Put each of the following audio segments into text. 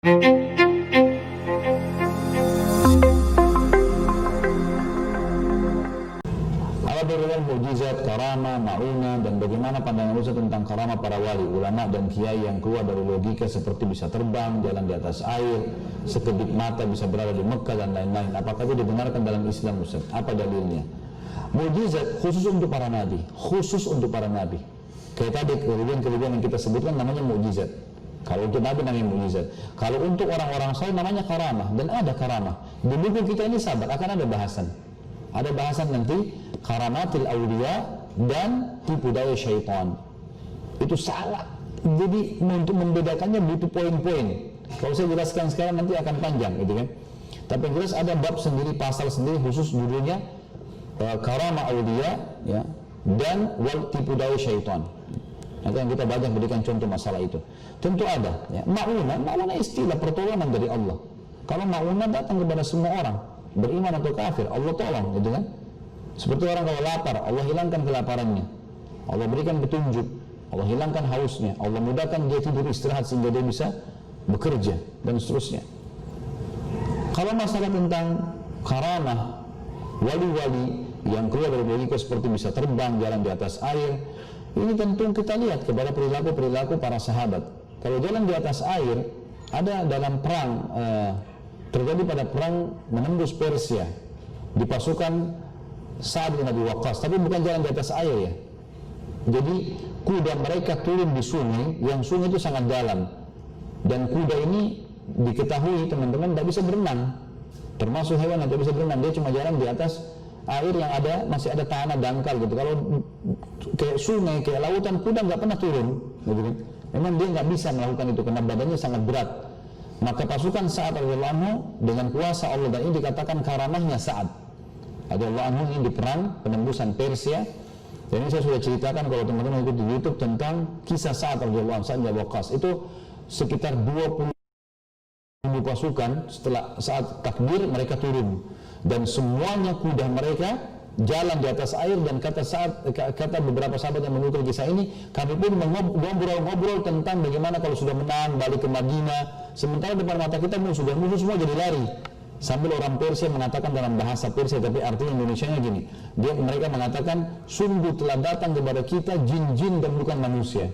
Apa perbedaan mukjizat, karamah, ma'unah, dan bagaimana pandangan Ustaz tentang karamah para wali, ulama dan kiai yang keluar dari logika seperti bisa terbang, jalan di atas air, sekedip mata bisa berada di Mekah dan lain-lain. Apakah itu dibenarkan dalam Islam, Ustaz? Apa dalilnya? Mukjizat khusus untuk para nabi, khusus untuk para nabi. Kayak tadi kelebihan-kelebihan yang kita sebutkan namanya mukjizat. Kalau untuk nabi namanya mukjizat. Kalau untuk orang-orang saleh namanya karamah, dan ada karamah. Di buku kita ini sahabat akan ada bahasan. Ada bahasan nanti karamatil awliya dan tipu daya syaitan. Itu salah. Jadi untuk membedakannya butuh poin-poin. Kalau saya jelaskan sekarang nanti akan panjang, gitu kan. Tapi yang jelas ada bab sendiri, pasal sendiri khusus judulnya karamah awliya, ya, dan wal tipu daya syaitan. Nanti yang kita banyak berikan contoh masalah itu. Tentu ada, ya. Ma'unah istilah pertolongan dari Allah. Kalau ma'unah datang kepada semua orang, beriman atau kafir, Allah tolong, gitu kan. Seperti orang kalau lapar, Allah hilangkan kelaparannya, Allah berikan petunjuk, Allah hilangkan hausnya, Allah mudahkan dia tidur istirahat sehingga dia bisa bekerja, dan seterusnya. Kalau masalah tentang karamah, wali-wali yang keluar dari logika seperti bisa terbang, jalan di atas air, ini tentu kita lihat kepada perilaku-perilaku para sahabat. Kalau jalan di atas air, ada dalam perang, terjadi pada perang menembus Persia di pasukan Sa'ad bin Abi Waqqas, tapi bukan jalan di atas air, ya. Jadi kuda mereka turun di sungai, yang sungai itu sangat dalam, dan kuda ini diketahui teman-teman tidak bisa berenang, termasuk hewan yang tidak bisa berenang. Dia cuma jalan di atas air yang ada, masih ada tanah dangkal, gitu. Kalau kayak sungai, kayak lautan, kuda nggak pernah turun, gitu kan. Memang dia nggak bisa melakukan itu karena badannya sangat berat. Maka pasukan Sa'ad radhiyallahu anhu dengan kuasa Allah, dan ini dikatakan karamahnya Sa'ad radhiyallahu anhu ini di perang penembusan Persia. Dan ini saya sudah ceritakan kalau teman-teman ikut di YouTube tentang kisah Sa'ad radhiyallahu anhu, Sa'ad bin Abi Waqqas. Itu sekitar 20 pasukan setelah saat takbir mereka turun, dan semuanya kuda mereka jalan di atas air. Dan kata beberapa sahabat yang menukil kisah ini, kami pun ngobrol tentang bagaimana kalau sudah menang balik ke Madinah, sementara depan mata kita musuh semua jadi lari. Sambil orang Persia mengatakan dalam bahasa Persia, tapi artinya Indonesianya gini, mereka mengatakan, sungguh telah datang kepada kita jin-jin dan bukan manusia.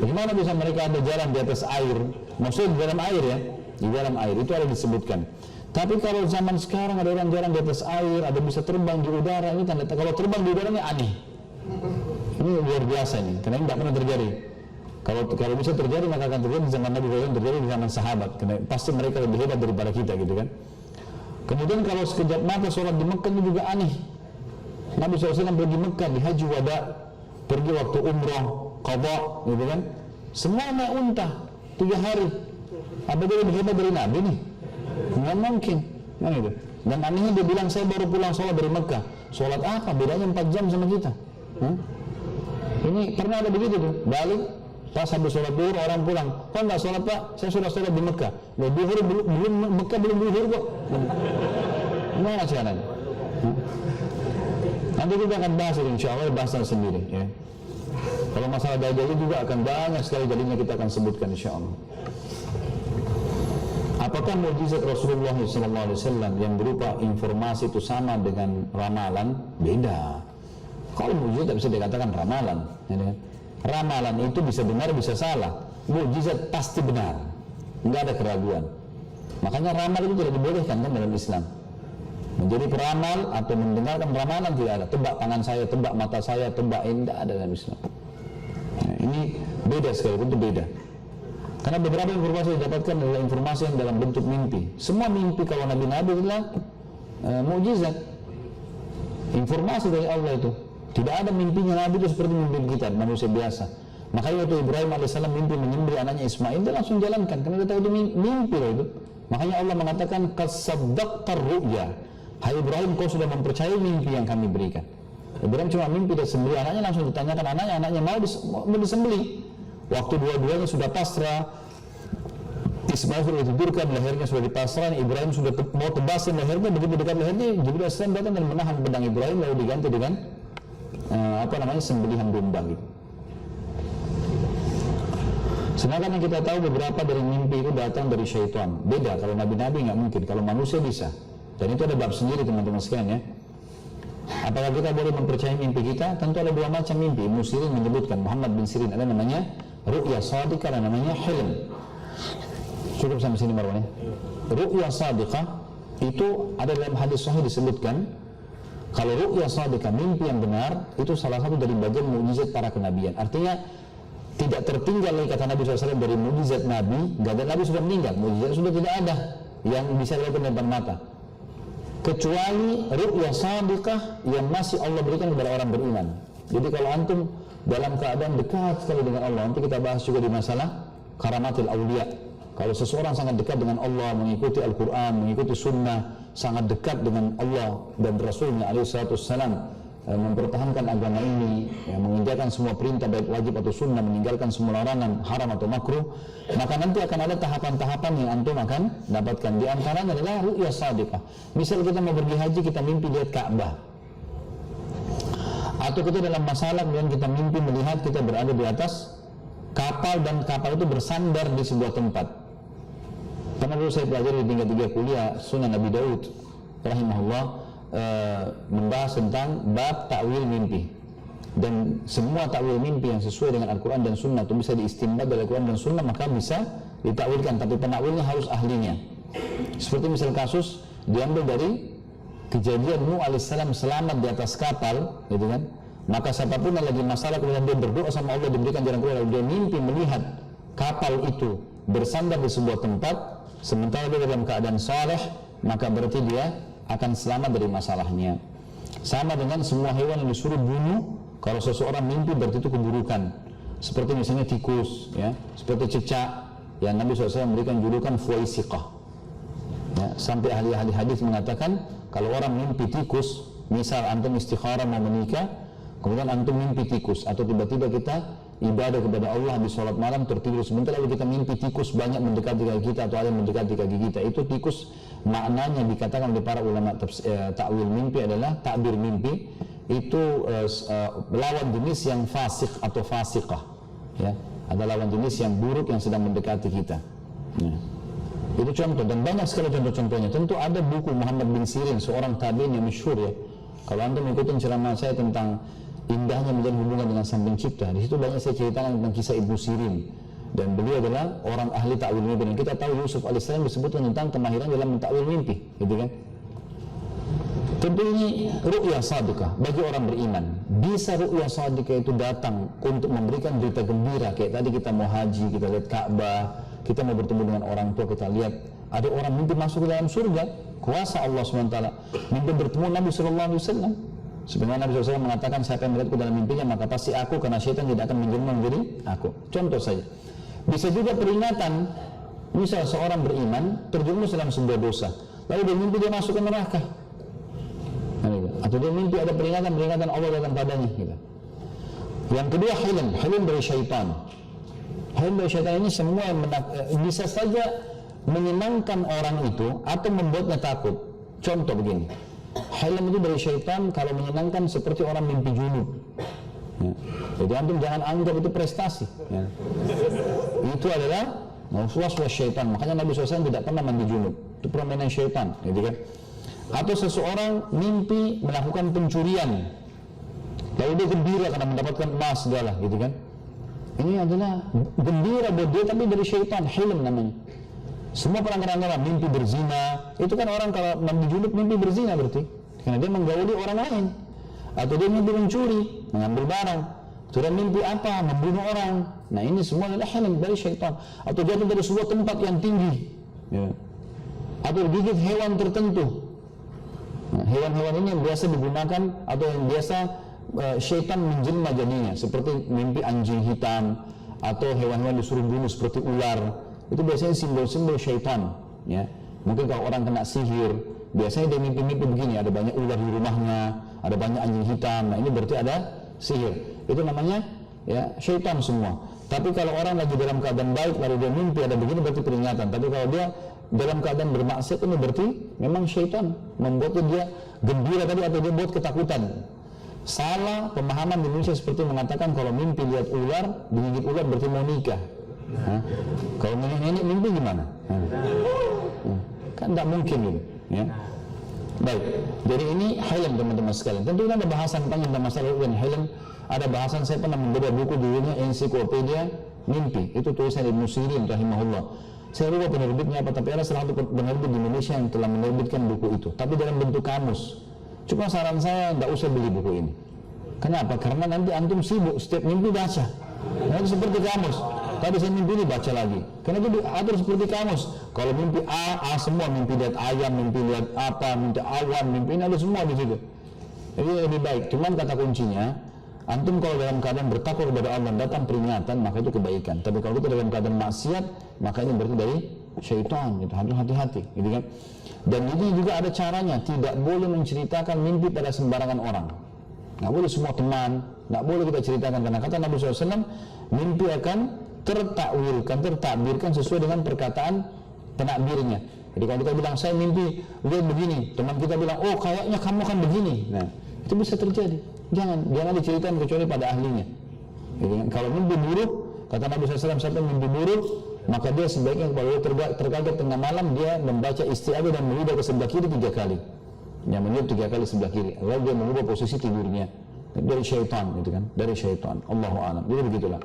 Bagaimana bisa mereka ada jalan di atas air? Maksudnya di dalam air, ya, di dalam air itu ada disebutkan. Tapi kalau zaman sekarang ada orang jalan di atas air, ada bisa terbang di udara, ini tanda kalau terbang di udara ini aneh. Ini luar biasa ini, karena ini tidak pernah terjadi. Kalau bisa terjadi, maka akan terjadi di zaman Nabi SAW, terjadi di zaman sahabat. Karena pasti mereka lebih hebat daripada kita, gitu kan. Kemudian kalau sekejap mata sholat di Mekah itu juga aneh. Nabi SAW pergi Mekah di haji wada, pergi waktu umrah, qadha, gitu kan. Semua naik unta 3 hari. Apa dia lebih hebat dari Nabi nih? Nggak mungkin, kan gitu. Dan anehnya dia bilang, saya baru pulang sholat dari Mekah. Sholat apa? Bedanya 4 jam sama kita. Ini pernah ada begitu tuh, balik pas habis sholat duhur orang pulang, kok nggak sholat Pak? Saya sudah sholat di Mekah. Loh, duhur belum Mekah belum duhur kok. Gimana caranya? Nanti kita akan bahas itu, insya Allah bahasan sendiri, ya. Kalau masalah dajjal juga akan banyak sekali jadinya kita akan sebutkan, insya Allah. Apakah mukjizat Rasulullah SAW yang berupa informasi itu sama dengan ramalan? Beda. Kalau mukjizat tidak bisa dikatakan ramalan, ya kan? Ramalan itu bisa benar, bisa salah. Mukjizat pasti benar, nggak ada keraguan. Makanya ramal itu tidak dibolehkan kan dalam Islam. Menjadi peramal atau mendengarkan ramalan tidak ada. Tebak tangan saya, tebak mata saya, tebak ini tidak ada dalam Islam. Nah, ini beda sekali, itu beda. Karena beberapa informasi yang didapatkan adalah informasi yang dalam bentuk mimpi. Semua mimpi kalau Nabi-Nabi adalah mukjizat. Informasi dari Allah itu. Tidak ada mimpinya Nabi itu seperti mimpi kita, manusia biasa. Makanya waktu Ibrahim AS mimpi menyembelih anaknya Ismail, dia langsung jalankan, karena dia tahu itu mimpi loh itu. Makanya Allah mengatakan, "Qasaddaqtar ru'ya." Hai Ibrahim, kau sudah mempercayai mimpi yang kami berikan. Ibrahim cuma mimpi dan sembelih anaknya, langsung ditanyakan anaknya mau disembelih. Waktu dua-duanya sudah pasrah, Ismail sudah ditidurkan, lehernya sudah dipasrahkan, Ibrahim sudah mau tebasin lehernya, begitu dekat lehernya, Jibril AS datang dan menahan pedang Ibrahim lalu diganti dengan sembelihan domba gitu. Sedangkan yang kita tahu beberapa dari mimpi itu datang dari syaitan. Beda, kalau nabi-nabi nggak mungkin, kalau manusia bisa. Dan itu ada bab sendiri teman-teman sekalian ya. Apakah kita boleh mempercayai mimpi kita? Tentu ada dua macam mimpi. Ibnu Sirin menyebutkan, Muhammad bin Sirin, ada namanya ru'ya shadiqah dan namanya hilm. Cukup sampai sini Marwan ya. Ru'ya shadiqah itu ada dalam hadis sahih disebutkan, kalau ru'ya shadiqah, mimpi yang benar, itu salah satu dari bagian mukjizat para kenabian. Artinya tidak tertinggal lagi kata Nabi SAW dari mukjizat Nabi. Gak ada Nabi sudah meninggal, mukjizat sudah tidak ada yang bisa dilakukan depan mata, kecuali ru'ya shadiqah yang masih Allah berikan kepada orang beriman. Jadi kalau antum dalam keadaan dekat sekali dengan Allah, nanti kita bahas juga di masalah karamatil awliya. Kalau seseorang sangat dekat dengan Allah, mengikuti Al-Quran, mengikuti Sunnah, sangat dekat dengan Allah dan Rasulnya alaihissalam, mempertahankan agama ini, mengerjakan semua perintah baik wajib atau sunnah, meninggalkan semua larangan haram atau makruh, maka nanti akan ada tahapan-tahapan yang antum akan dapatkan. Di antaranya adalah ru'ya shadiqah. Misal kita mau pergi haji, kita mimpi lihat Ka'bah, atau kita dalam masalah kemudian kita mimpi melihat kita berada di atas kapal dan kapal itu bersandar di sebuah tempat. Karena dulu saya pelajari di tingkat 3 kuliah Sunan Abi Daud rahimahullah, membahas tentang bab ta'wil mimpi, dan semua ta'wil mimpi yang sesuai dengan Al-Quran dan Sunnah itu bisa diistinbat dari Al-Quran dan Sunnah, maka bisa ditakwilkan, tapi penakwilnya harus ahlinya. Seperti misal kasus diambil dari kejadian Nuh alaihissalam selamat di atas kapal, gitu kan? Maka siapapun yang lagi masalah kemudian dia berdoa sama Allah, diberikan jalan keluar, dia mimpi melihat kapal itu bersandar di sebuah tempat sementara dia dalam keadaan saleh, maka berarti dia akan selamat dari masalahnya. Sama dengan semua hewan yang disuruh bunuh, kalau seseorang mimpi berarti itu keburukan. Seperti misalnya tikus, ya, seperti cecak yang Nabi SAW memberikan julukan fuwaisiqah. Ya, sampai ahli-ahli hadis mengatakan kalau orang mimpi tikus, misal antum istikharah mau menikah, kemudian antum mimpi tikus, atau tiba-tiba kita ibadah kepada Allah di sholat malam tertidur sebentar lalu kita mimpi tikus banyak mendekati kaki kita atau ada yang mendekati kaki kita, itu tikus maknanya dikatakan oleh para ulama ta'wil mimpi adalah takbir mimpi itu lawan jenis yang fasik atau fasikah, ya, ada lawan jenis yang buruk yang sedang mendekati kita, ya. Itu contoh, dan banyak sekali contoh-contohnya. Tentu ada buku Muhammad bin Sirin, seorang tabi'in yang masyhur ya. Kalau antum ikutin ceramah saya tentang indahnya menjalin hubungan dengan Sang Pencipta, di situ banyak saya ceritakan tentang kisah Ibnu Sirin, dan beliau adalah orang ahli ta'wil mimpi. Dan kita tahu Yusuf alaihissalam disebutkan tentang kemahiran dalam mentakwil mimpi, gitu kan? Tentu ini ru'ya shadiqah bagi orang beriman. Bisa ru'ya shadiqah itu datang untuk memberikan berita gembira, kayak tadi kita mau haji, kita lihat Ka'bah, kita mau bertemu dengan orang tua, kita lihat ada orang mimpi masuk ke dalam surga, kuasa Allah SWT, mimpi bertemu Nabi SAW. Sebenarnya Nabi SAW mengatakan siapa yang melihatku dalam mimpinya maka pasti aku, karena syaitan tidak akan menjelma menjadi aku. Contoh saja, bisa juga peringatan, misal seorang beriman terjerumus dalam sebuah dosa, lalu dia mimpi dia masuk ke neraka, atau dia mimpi ada peringatan Allah datang padanya, gitu. Yang kedua hilm dari syaitan. Hilm dari syaitan ini semua yang bisa saja menyenangkan orang itu atau membuatnya takut. Contoh begini, hilm itu dari syaitan kalau menyenangkan seperti orang mimpi junub, ya. Jadi antum jangan anggap itu prestasi, ya. Itu adalah waswas syaitan. Makanya Nabi SAW tidak pernah mandi junub, itu permainan syaitan, gitu kan? Atau seseorang mimpi melakukan pencurian, lalu dia gembira karena mendapatkan emas segala, gitu kan? Ini adalah gembira buat dia, tapi dari syaitan, hilm namanya. Semua pelanggaran-pelanggaran, mimpi berzina, itu kan orang kalau mimpi junub mimpi berzina berarti, karena dia menggauli orang lain. Atau dia mimpi mencuri, mengambil barang. Atau dia mimpi apa? Membunuh orang. Nah ini semua adalah hilm dari syaitan. Atau jatuh dari sebuah tempat yang tinggi, ya. Atau gigit hewan tertentu. Nah, hewan-hewan ini yang biasa digunakan atau yang biasa syaitan menjelma jadinya, seperti mimpi anjing hitam atau hewan-hewan disuruh bunuh seperti ular. Itu biasanya simbol-simbol syaitan, ya. Mungkin kalau orang kena sihir, biasanya dia mimpi-mimpi begini, ada banyak ular di rumahnya, ada banyak anjing hitam. Nah ini berarti ada sihir. Itu namanya ya syaitan semua. Tapi kalau orang lagi dalam keadaan baik lalu dia mimpi ada begini, berarti peringatan. Tapi kalau dia dalam keadaan bermaksiat, ini berarti memang syaitan membuatnya dia gembira tadi atau dia buat ketakutan. Salah pemahaman di Indonesia seperti mengatakan kalau mimpi lihat ular, digigit ular berarti mau nikah. Kalau nenek mimpi gimana? Kan tidak mungkin gitu. Ya. Baik, jadi ini hilm teman-teman sekalian. Tentu ada bahasan panjang tentang masalah ru'ya hilm. Ada bahasan, saya pernah membaca buku judulnya Ensiklopedia Mimpi. Itu tulisan Ibnu Sirin rahimahullah. Saya lupa penerbitnya apa, tapi ada salah satu penerbit di Indonesia yang telah menerbitkan buku itu, tapi dalam bentuk kamus. Cuma saran saya tidak usah beli buku ini. Kenapa? Karena nanti antum sibuk setiap mimpi baca. Nanti seperti kamus. Tadi saya mimpi ini baca lagi. Karena itu diatur seperti kamus. Kalau mimpi A semua, mimpi lihat ayam, mimpi lihat apa, mimpi awan, mimpi ini ada semua di situ. Jadi lebih baik. Cuman kata kuncinya, antum kalau dalam keadaan bertakwa kepada Allah datang peringatan, maka itu kebaikan. Tapi kalau kita dalam keadaan maksiat, maka ini berarti dari syaitan. Gitu. Hati-hati, gitu kan? Dan ini juga ada caranya. Tidak boleh menceritakan mimpi pada sembarangan orang. Nggak boleh semua teman, nggak boleh kita ceritakan. Karena kata Nabi SAW, mimpi akan tertakbirkan sesuai dengan perkataan penakbirnya. Jadi kalau kita bilang saya mimpi lihat begini, teman kita bilang oh kayaknya kamu akan begini, nah itu bisa terjadi. Jangan diceritakan kecuali pada ahlinya. Jadi, kalau mimpi buruk, kata Nabi SAW, sampai mimpi buruk, maka dia sebaiknya kalau dia terkaget tengah malam, dia membaca isti'adzah dan menyudah ke sebelah kiri 3 kali. Ya, menyudah 3 kali sebelah kiri. Lalu dia mengubah posisi tidurnya dari syaitan, gitu kan? Dari syaitan. Allahu a'lam. Jadi begitulah.